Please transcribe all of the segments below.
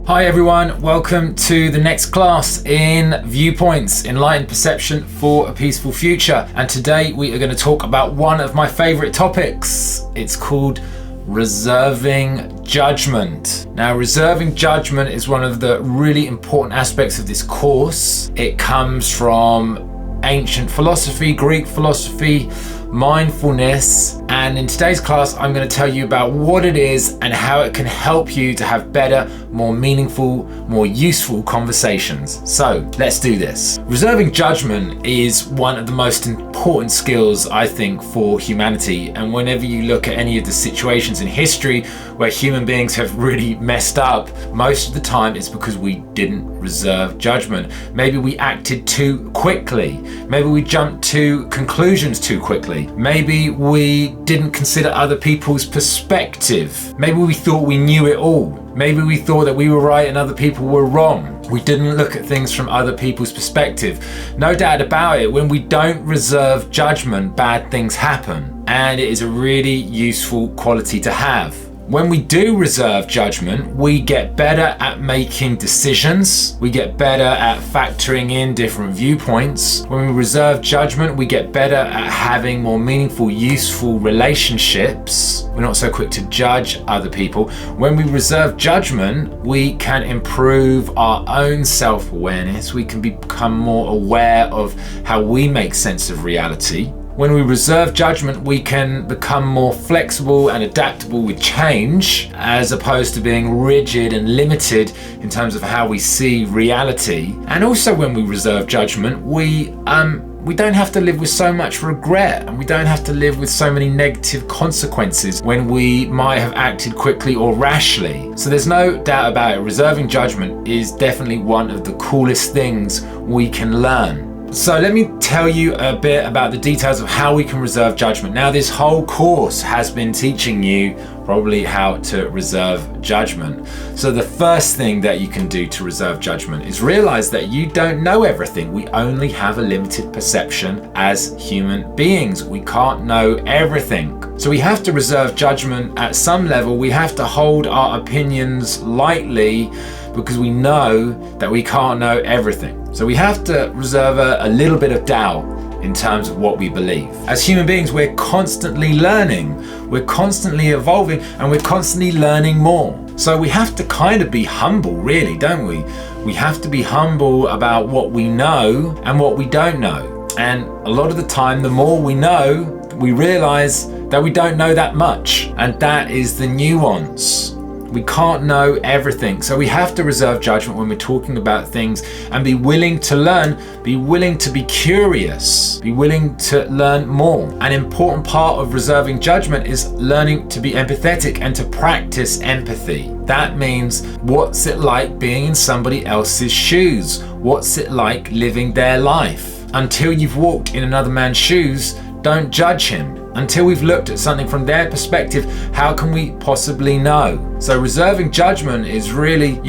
Hi everyone, welcome to the next class in Viewpoints, Enlightened Perception for a Peaceful Future. And today we are going to talk about one of my favorite topics. It's called reserving judgment. Now, reserving judgment is one of the really important aspects of this course. It comes from ancient philosophy, Greek philosophy, mindfulness, and in today's class I'm going to tell you about what it is and how it can help you to have better, more meaningful, more useful conversations. So let's do this. Reserving judgment is one of the most important skills, I think, for humanity, and whenever you look at any of the situations in history where human beings have really messed up, most of the time it's because we didn't reserve judgment. Maybe we acted too quickly, maybe we jumped to conclusions too quickly, maybe we didn't consider other people's perspective, maybe we thought we knew it all, maybe we thought that we were right and other people were wrong. We didn't look at things from other people's perspective. No doubt about it, when we don't reserve judgment, bad things happen, and it is a really useful quality to have. When we do reserve judgment, we get better at making decisions. We get better at factoring in different viewpoints. When we reserve judgment, we get better at having more meaningful, useful relationships. We're not so quick to judge other people. When we reserve judgment, we can improve our own self-awareness. We can become more aware of how we make sense of reality. When we reserve judgment, we can become more flexible and adaptable with change, as opposed to being rigid and limited in terms of how we see reality. And also when we reserve judgment, we don't have to live with so much regret, and we don't have to live with so many negative consequences when we might have acted quickly or rashly. So there's no doubt about it, reserving judgment is definitely one of the coolest things we can learn. So let me tell you a bit about the details of how we can reserve judgment. Now, this whole course has been teaching you probably how to reserve judgment. So the first thing that you can do to reserve judgment is realize that you don't know everything. We only have a limited perception as human beings. We can't know everything. So we have to reserve judgment at some level. We have to hold our opinions lightly because we know that we can't know everything. So we have to reserve a little bit of doubt in terms of what we believe. As human beings, we're constantly learning, we're constantly evolving, and we're constantly learning more. So we have to kind of be humble, really, don't we? We have to be humble about what we know and what we don't know. And a lot of the time, the more we know, we realize that we don't know that much. And that is the nuance. We can't know everything. So we have to reserve judgment when we're talking about things and be willing to learn, be willing to be curious, be willing to learn more. An important part of reserving judgment is learning to be empathetic and to practice empathy. That means, what's it like being in somebody else's shoes? What's it like living their life? Until you've walked in another man's shoes, don't judge him. Until we've looked at something from their perspective, how can we possibly know? So reserving judgment is really,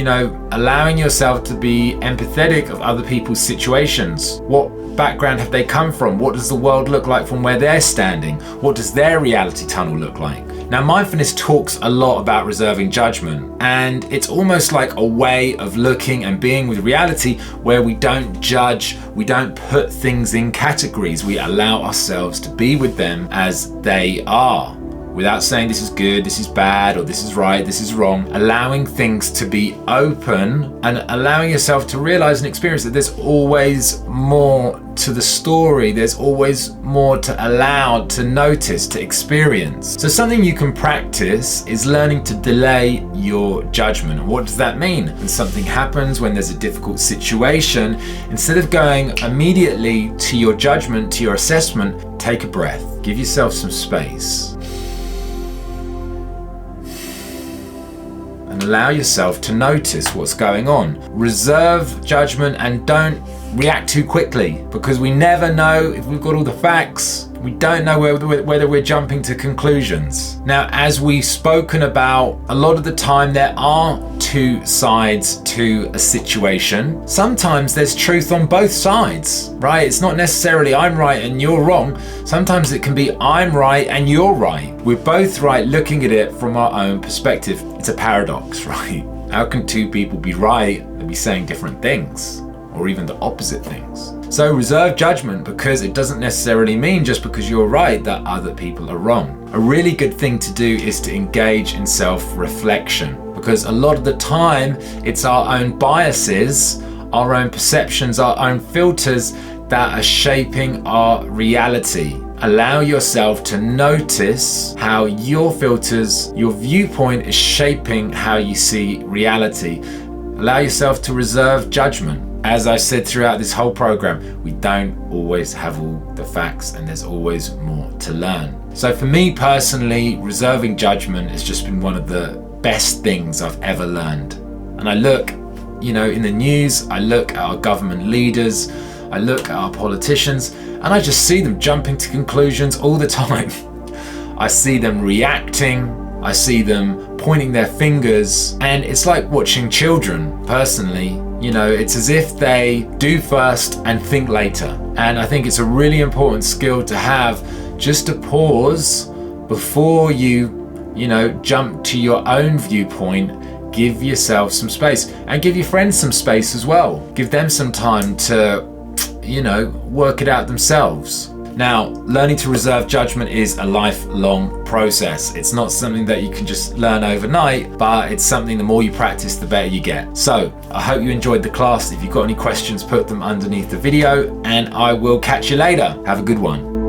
allowing yourself to be empathetic of other people's situations. What background have they come from? What does the world look like from where they're standing? What does their reality tunnel look like? Now, mindfulness talks a lot about reserving judgment, and it's almost like a way of looking and being with reality where we don't judge, we don't put things in categories, we allow ourselves to be with them as they are, without saying this is good, this is bad, or this is right, this is wrong. Allowing things to be open and allowing yourself to realize and experience that there's always more to the story, there's always more to allow, to notice, to experience. So something you can practice is learning to delay your judgment. What does that mean? When something happens, when there's a difficult situation, instead of going immediately to your judgment, to your assessment, take a breath. Give yourself some space. And allow yourself to notice what's going on. Reserve judgment and don't react too quickly, because we never know if we've got all the facts. We don't know whether we're jumping to conclusions. Now, as we've spoken about, a lot of the time there are two sides to a situation. Sometimes there's truth on both sides, right? It's not necessarily I'm right and you're wrong. Sometimes it can be I'm right and you're right. We're both right looking at it from our own perspective. It's a paradox, right? How can two people be right and be saying different things, or even the opposite things? So reserve judgment, because it doesn't necessarily mean just because you're right that other people are wrong. A really good thing to do is to engage in self-reflection, because a lot of the time it's our own biases, our own perceptions, our own filters that are shaping our reality. Allow yourself to notice how your filters, your viewpoint is shaping how you see reality. Allow yourself to reserve judgment. As I said throughout this whole program, we don't always have all the facts and there's always more to learn. So for me personally, reserving judgment has just been one of the best things I've ever learned. And I look, in the news, I look at our government leaders, I look at our politicians, and I just see them jumping to conclusions all the time. I see them reacting, I see them pointing their fingers, and it's like watching children, personally. It's as if they do first and think later. And I think it's a really important skill to have, just to pause before you, jump to your own viewpoint. Give yourself some space, and give your friends some space as well. Give them some time to, work it out themselves. Now, learning to reserve judgment is a lifelong process. It's not something that you can just learn overnight, but it's something the more you practice, the better you get. So, I hope you enjoyed the class. If you've got any questions, put them underneath the video, and I will catch you later. Have a good one.